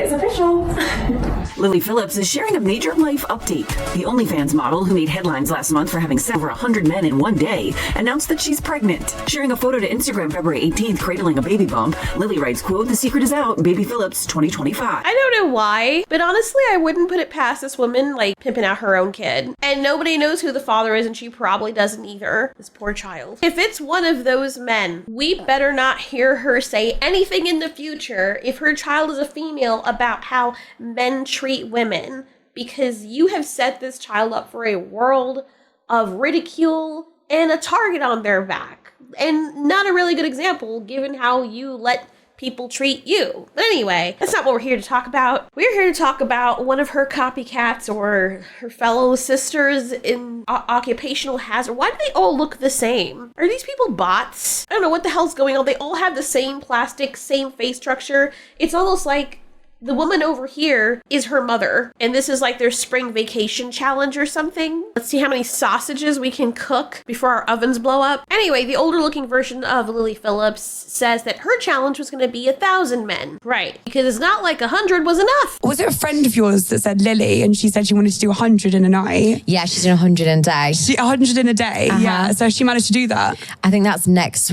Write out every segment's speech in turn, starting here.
It's official. Lily Phillips is sharing a major life update. The OnlyFans model, who made headlines last month for having sex over 100 men in one day, announced that she's pregnant. Sharing a photo to Instagram February 18th cradling a baby bump, Lily writes, quote, "The secret is out, Baby Phillips 2025. I don't know why, but honestly, I wouldn't put it past this woman, like, pimping out her own kid. And nobody knows who the father is, and she probably doesn't either. This poor child. If it's one of those men, we better not hear her say anything in the future, if her child is a female, about how men treat women, because you have set this child up for a world of ridicule and a target on their back. And not a really good example, given how you let people treat you. But anyway, that's not what we're here to talk about. We're here to talk about one of her copycats or her fellow sisters in occupational hazard. Why do they all look the same? Are these people bots? I don't know what the hell's going on. They all have the same plastic, same face structure. It's almost like the woman over here is her mother, and this is like their spring vacation challenge or something. Let's see how many sausages we can cook before our ovens blow up. Anyway, the older looking version of Lily Phillips says that her challenge was going to be 1,000 men. Right, because it's not like 100 was enough. Was it a friend of yours that said Lily, and she said she wanted to do 100 in a night? Yeah, she's doing 100 in a day. 100 in a day, yeah. So she managed to do that? I think that's next.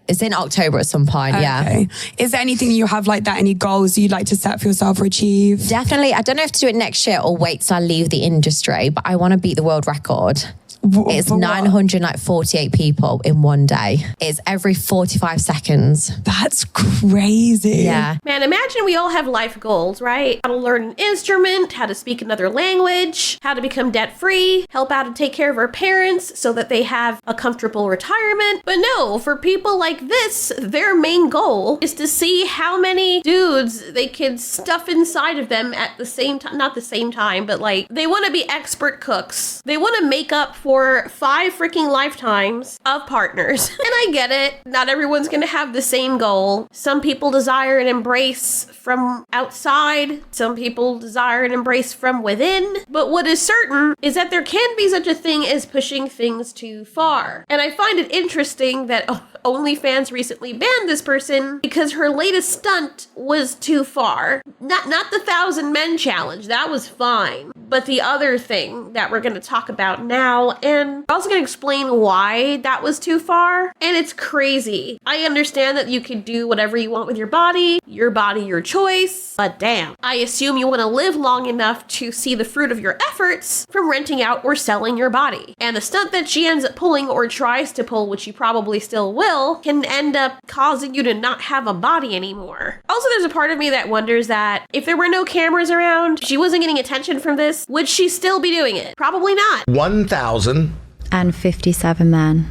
It's in October at some point, yeah. Is there anything you have like that, any goals you'd like to set for yourself or achieve? Definitely. I don't know if to do it next year or wait till I leave the industry, but I want to beat the world record. It's 948 people in one day. It's every 45 seconds. That's crazy. Yeah. Man, imagine we all have life goals, right? How to learn an instrument, how to speak another language, how to become debt-free, help out and take care of our parents so that they have a comfortable retirement. But no, for people like this, their main goal is to see how many dudes they can stuff inside of them at the same time. Not the same time, but like, they want to be expert cooks. They want to make up for 5 freaking lifetimes of partners. And I get it. Not everyone's going to have the same goal. Some people desire an embrace from outside. Some people desire an embrace from within. But what is certain is that there can be such a thing as pushing things too far. And I find it interesting that OnlyFans recently banned this person because her latest stunt was too far. Not the 1,000 men challenge. That was fine. But the other thing that we're going to talk about now, and I'm also going to explain why that was too far. And it's crazy. I understand that you can do whatever you want with your body, your choice. But damn, I assume you want to live long enough to see the fruit of your efforts from renting out or selling your body. And the stunt that she ends up pulling or tries to pull, which she probably still will, can end up causing you to not have a body anymore. Also, there's a part of me that wonders that if there were no cameras around, she wasn't getting attention from this, would she still be doing it? Probably not. 1,057 men.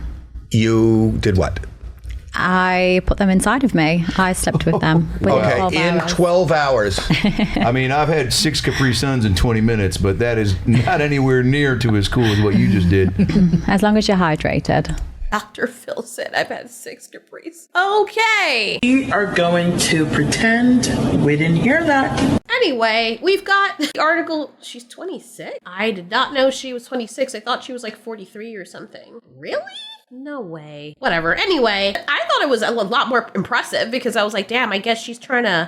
You did what? I put them inside of me. I slept with them within 12 in hours. 12 hours. I mean, I've had 6 Capri Suns in 20 minutes, but that is not anywhere near to as cool as what you just did. As long as you're hydrated. Dr. Phil said I've had 6 Capris. Okay. We are going to pretend we didn't hear that. Anyway, we've got the article. She's 26? I did not know she was 26. I thought she was like 43 or something. Really? No way. Whatever. Anyway, I thought it was a lot more impressive because I was like, damn, I guess she's trying to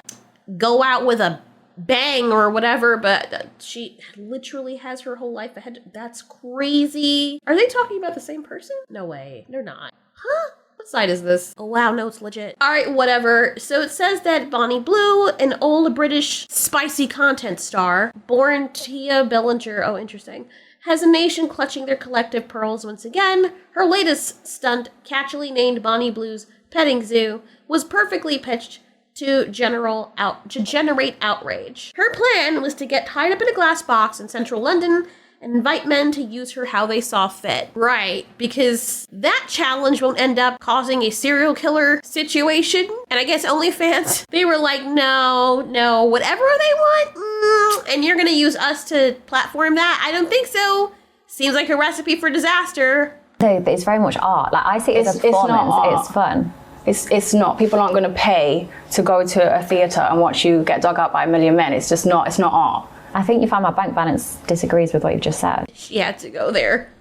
go out with a bang or whatever, but she literally has her whole life ahead. That's crazy. Are they talking about the same person? No way. They're not. Huh? What site is this? Oh, wow. No, it's legit. All right, whatever. So it says that Bonnie Blue, an old British spicy content star, born Tia Bellinger, oh, interesting, has a nation clutching their collective pearls once again. Her latest stunt, catchily named Bonnie Blue's Petting Zoo, was perfectly pitched to generate outrage. Her plan was to get tied up in a glass box in central London and invite men to use her how they saw fit. Right, because that challenge won't end up causing a serial killer situation. And I guess OnlyFans, they were like, no, whatever they want, and you're gonna use us to platform that? I don't think so. Seems like a recipe for disaster. It's very much art. Like, I see it as a performance. It's fun. It's not. People aren't going to pay to go to a theatre and watch you get dug up by a million men. It's just not. It's not art. I think you find my bank balance disagrees with what you've just said. She had to go there.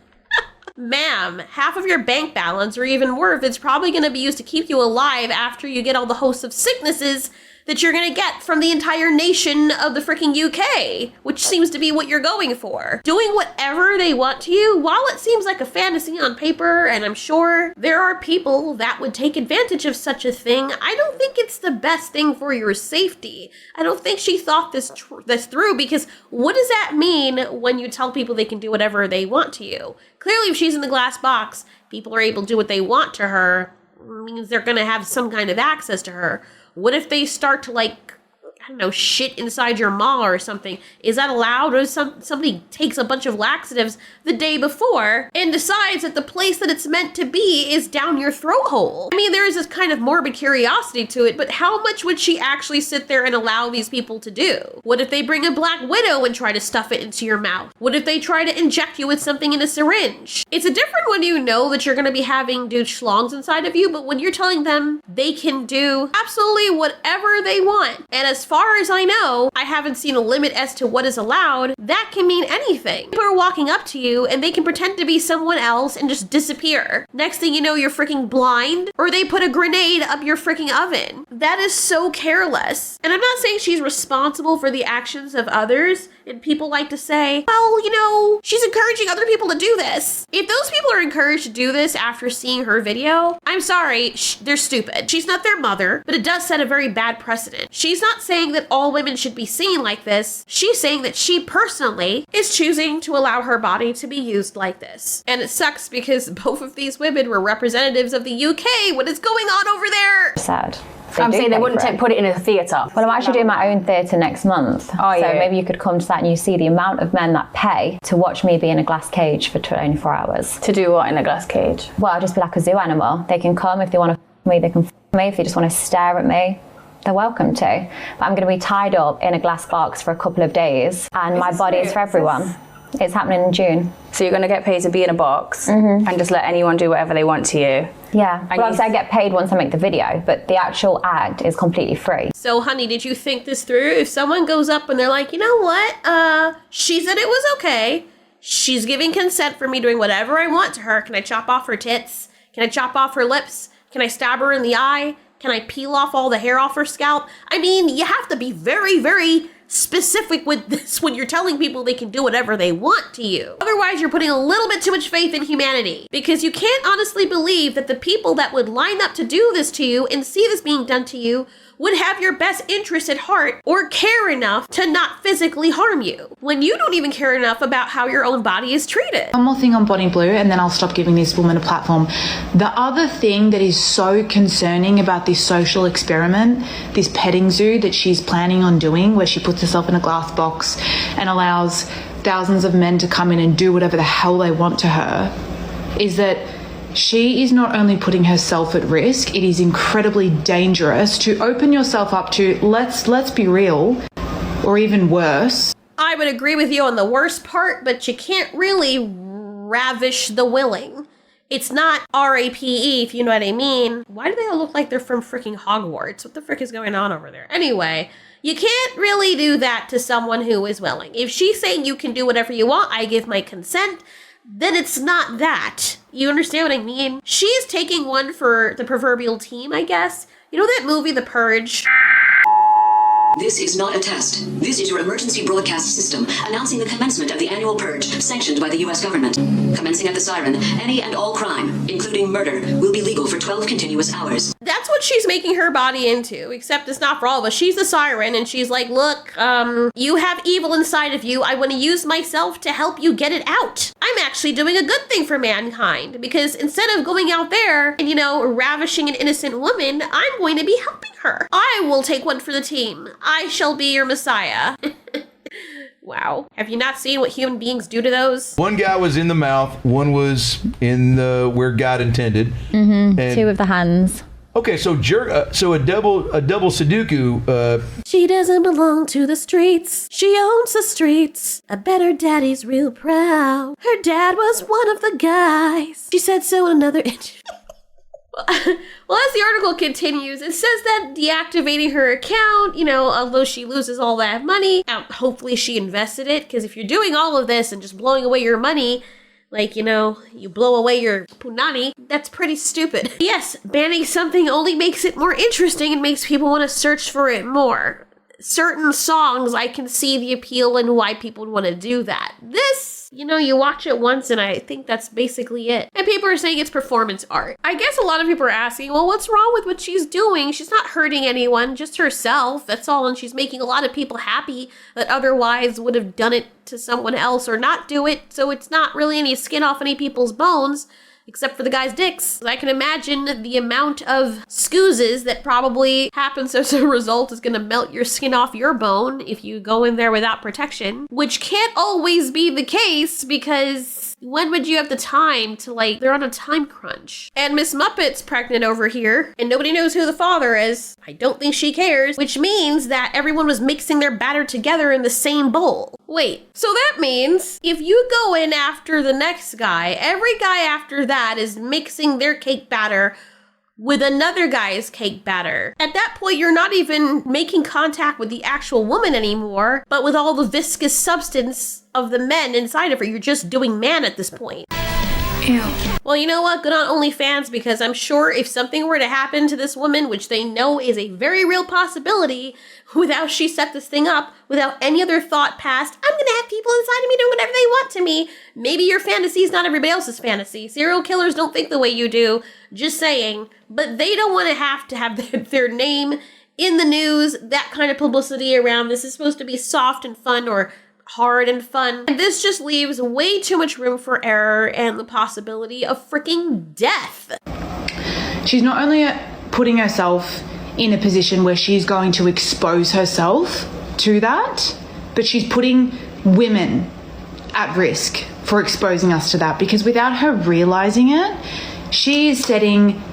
Ma'am, half of your bank balance, or even more, if it's probably going to be used to keep you alive after you get all the hosts of sicknesses that you're going to get from the entire nation of the freaking UK, which seems to be what you're going for. Doing whatever they want to you, while it seems like a fantasy on paper, and I'm sure there are people that would take advantage of such a thing, I don't think it's the best thing for your safety. I don't think she thought this through, because what does that mean when you tell people they can do whatever they want to you? Clearly, if she's in the glass box, people are able to do what they want to her, means they're going to have some kind of access to her. What if they start to, like, I don't know, shit inside your maw or something? Is that allowed? Or somebody takes a bunch of laxatives the day before and decides that the place that it's meant to be is down your throat hole? I mean, there is this kind of morbid curiosity to it, but how much would she actually sit there and allow these people to do? What if they bring a black widow and try to stuff it into your mouth? What if they try to inject you with something in a syringe? It's a different when you know that you're going to be having dude schlongs inside of you, but when you're telling them they can do absolutely whatever they want, and as far as I know, I haven't seen a limit as to what is allowed, that can mean anything. People are walking up to you and they can pretend to be someone else and just disappear. Next thing you know, you're freaking blind, or they put a grenade up your freaking oven. That is so careless. And I'm not saying she's responsible for the actions of others, and people like to say, well, you know, she's encouraging other people to do this. If those people are encouraged to do this after seeing her video, I'm sorry, they're stupid. She's not their mother, but it does set a very bad precedent. She's not saying that all women should be seen like this. She's saying that she personally is choosing to allow her body to be used like this. And it sucks because both of these women were representatives of the UK. What is going on over there? Sad. I'm saying they wouldn't put it in a theatre. Well, I'm actually doing my own theatre next month. Oh, yeah. So maybe you could come to that and you see the amount of men that pay to watch me be in a glass cage for 24 hours. To do what in a glass cage? Well, I'll just be like a zoo animal. They can come if they want to f me, they can f me. If they just want to stare at me, they're welcome to. But I'm going to be tied up in a glass box for a couple of days, and my body is for everyone. It's happening in June. So you're going to get paid to be in a box and just let anyone do whatever they want to you? Yeah. Well, obviously I get paid once I make the video, but the actual act is completely free. So, honey, did you think this through? If someone goes up and they're like, you know what? She said it was okay. She's giving consent for me doing whatever I want to her. Can I chop off her tits? Can I chop off her lips? Can I stab her in the eye? Can I peel off all the hair off her scalp? I mean, you have to be very, very specific with this when you're telling people they can do whatever they want to you. Otherwise, you're putting a little bit too much faith in humanity, because you can't honestly believe that the people that would line up to do this to you and see this being done to you would have your best interest at heart or care enough to not physically harm you, when you don't even care enough about how your own body is treated. One more thing on Bonnie Blue, and then I'll stop giving this woman a platform. The other thing that is so concerning about this social experiment, this petting zoo that she's planning on doing, where she puts herself in a glass box and allows thousands of men to come in and do whatever the hell they want to her, is that she is not only putting herself at risk, it is incredibly dangerous to open yourself up to, let's be real, or even worse. I would agree with you on the worst part, but you can't really ravish the willing. It's not R-A-P-E, if you know what I mean. Why do they all look like they're from freaking Hogwarts? What the frick is going on over there? Anyway, you can't really do that to someone who is willing. If she's saying you can do whatever you want, I give my consent, then it's not that. You understand what I mean? She is taking one for the proverbial team, I guess. You know that movie, The Purge? This is not a test. This is your emergency broadcast system announcing the commencement of the annual purge sanctioned by the U.S. government. Commencing at the siren, any and all crime, including murder, will be legal for 12 continuous hours. That's what she's making her body into, except it's not for all of us. She's the siren, and she's like, look, you have evil inside of you. I want to use myself to help you get it out. I'm actually doing a good thing for mankind, because instead of going out there and, you know, ravishing an innocent woman, I'm going to be helping her. I will take one for the team. I shall be your messiah. Wow. Have you not seen what human beings do to those? One guy was in the mouth, one was in the where God intended. Mm-hmm. Two with the hands. Okay, so a double Sudoku. She doesn't belong to the streets. She owns the streets. I bet her daddy's real proud. Her dad was one of the guys. She said so in another interview. Well, as the article continues, it says that deactivating her account, you know, although she loses all that money, hopefully she invested it, because if you're doing all of this and just blowing away your money, Like, you blow away your punani. That's pretty stupid. Yes, banning something only makes it more interesting and makes people want to search for it more. Certain songs, I can see the appeal and why people would want to do that. This, you watch it once and I think that's basically it. And people are saying it's performance art. I guess a lot of people are asking, well, what's wrong with what she's doing? She's not hurting anyone, just herself. That's all. And she's making a lot of people happy that otherwise would have done it to someone else or not do it. So it's not really any skin off any people's bones. Except for the guy's dicks. I can imagine the amount of scoozes that probably happens as a result is going to melt your skin off your bone if you go in there without protection, which can't always be the case because when would you have the time to, they're on a time crunch. And Miss Muppet's pregnant over here, and nobody knows who the father is. I don't think she cares, which means that everyone was mixing their batter together in the same bowl. Wait, so that means if you go in after the next guy, every guy after that is mixing their cake batter with another guy's cake batter. At that point, you're not even making contact with the actual woman anymore, but with all the viscous substance of the men inside of her. You're just doing man at this point. Ew. Well, you know what? Good on OnlyFans, because I'm sure if something were to happen to this woman, which they know is a very real possibility, without she set this thing up, without any other thought past, I'm gonna have people inside of me doing whatever they want to me. Maybe your fantasy is not everybody else's fantasy. Serial killers don't think the way you do, just saying. But they don't want to have their name in the news, that kind of publicity around. This is supposed to be soft and fun, or hard and fun. And this just leaves way too much room for error and the possibility of freaking death. She's not only putting herself in a position where she's going to expose herself to that, but she's putting women at risk for exposing us to that, because without her realizing it, she is setting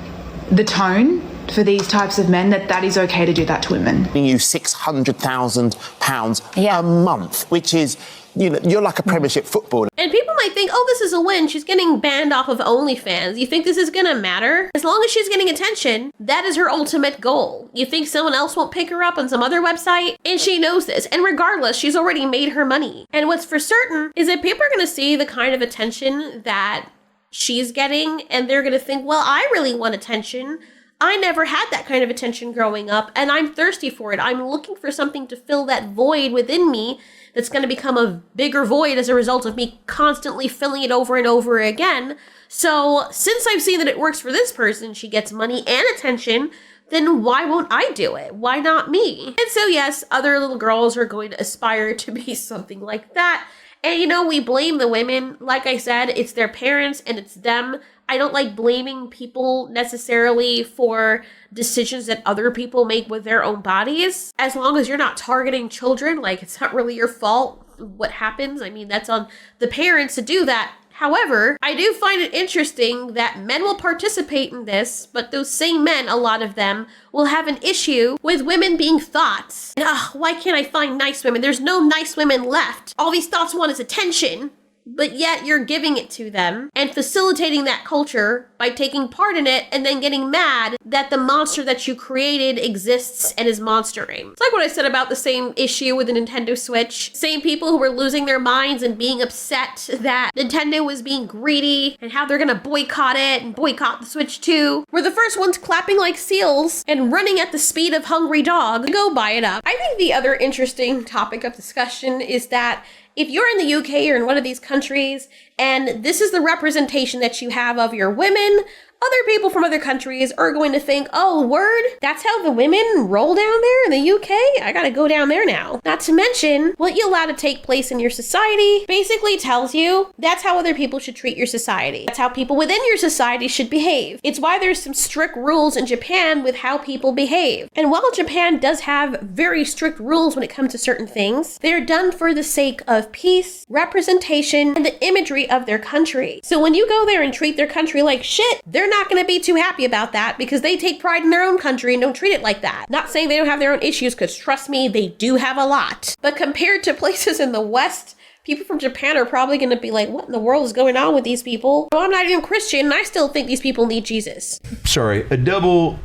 the tone for these types of men that is okay to do that to women. You £600,000 a month, which is, you're like a Premiership footballer. And people might think, oh, this is a win. She's getting banned off of OnlyFans. You think this is gonna matter? As long as she's getting attention, that is her ultimate goal. You think someone else won't pick her up on some other website? And she knows this. And regardless, she's already made her money. And what's for certain is that people are gonna see the kind of attention that she's getting, and they're gonna think, well, I really want attention. I never had that kind of attention growing up, and I'm thirsty for it. I'm looking for something to fill that void within me that's going to become a bigger void as a result of me constantly filling it over and over again. So since I've seen that it works for this person, she gets money and attention, then why won't I do it? Why not me? And so yes, other little girls are going to aspire to be something like that. And we blame the women. Like I said, it's their parents and it's them. I don't like blaming people necessarily for decisions that other people make with their own bodies. As long as you're not targeting children, it's not really your fault what happens. I mean, that's on the parents to do that. However, I do find it interesting that men will participate in this, but those same men, a lot of them, will have an issue with women being thoughts. And, why can't I find nice women? There's no nice women left. All these thoughts want is attention. But yet you're giving it to them and facilitating that culture by taking part in it and then getting mad that the monster that you created exists and is monstering. It's like what I said about the same issue with the Nintendo Switch. Same people who were losing their minds and being upset that Nintendo was being greedy and how they're gonna boycott it and boycott the Switch too were the first ones clapping like seals and running at the speed of hungry dog to go buy it up. I think the other interesting topic of discussion is that if you're in the UK or in one of these countries and this is the representation that you have of your women, other people from other countries are going to think, oh, word, that's how the women roll down there in the UK? I gotta go down there now. Not to mention, what you allow to take place in your society basically tells you that's how other people should treat your society. That's how people within your society should behave. It's why there's some strict rules in Japan with how people behave. And while Japan does have very strict rules when it comes to certain things, they're done for the sake of peace, representation, and the imagery of their country. So when you go there and treat their country like shit, they're not going to be too happy about that because they take pride in their own country and don't treat it like that. Not saying they don't have their own issues, because trust me, they do have a lot. But compared to places in the West, people from Japan are probably going to be like, what in the world is going on with these people? Well, I'm not even Christian and I still think these people need Jesus. Sorry, a double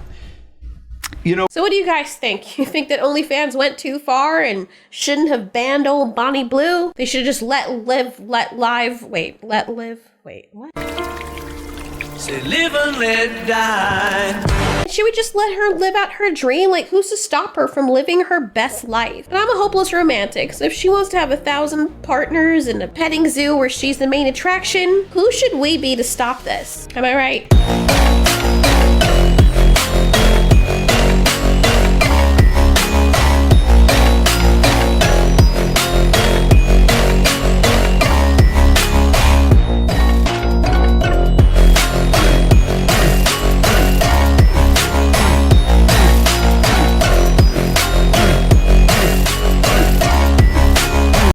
You know. So what do you guys think? You think that OnlyFans went too far and shouldn't have banned old Bonnie Blue? They should just let live. Wait, what? Say live and let die. Should we just let her live out her dream? Like, who's to stop her from living her best life? And I'm a hopeless romantic, so if she wants to have 1,000 partners and a petting zoo where she's the main attraction, who should we be to stop this? Am I right?